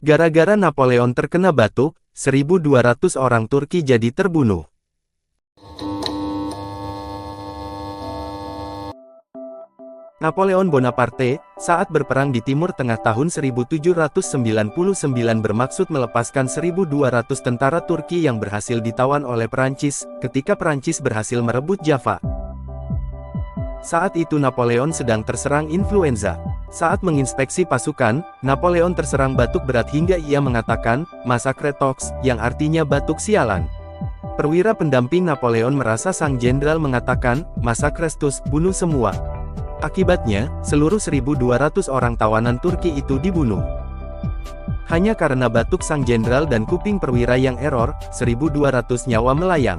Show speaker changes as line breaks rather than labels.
Gara-gara Napoleon terkena batuk, 1.200 orang Turki jadi terbunuh. Napoleon Bonaparte, saat berperang di Timur Tengah tahun 1799 bermaksud melepaskan 1.200 tentara Turki yang berhasil ditawan oleh Perancis, ketika Perancis berhasil merebut Java. Saat itu Napoleon sedang terserang influenza. Saat menginspeksi pasukan, Napoleon terserang batuk berat hingga ia mengatakan, "Massacre tous," yang artinya batuk sialan. Perwira pendamping Napoleon merasa sang jenderal mengatakan, "Massacre tous, bunuh semua." Akibatnya, seluruh 1.200 orang tawanan Turki itu dibunuh. Hanya karena batuk sang jenderal dan kuping perwira yang error, 1.200 nyawa melayang.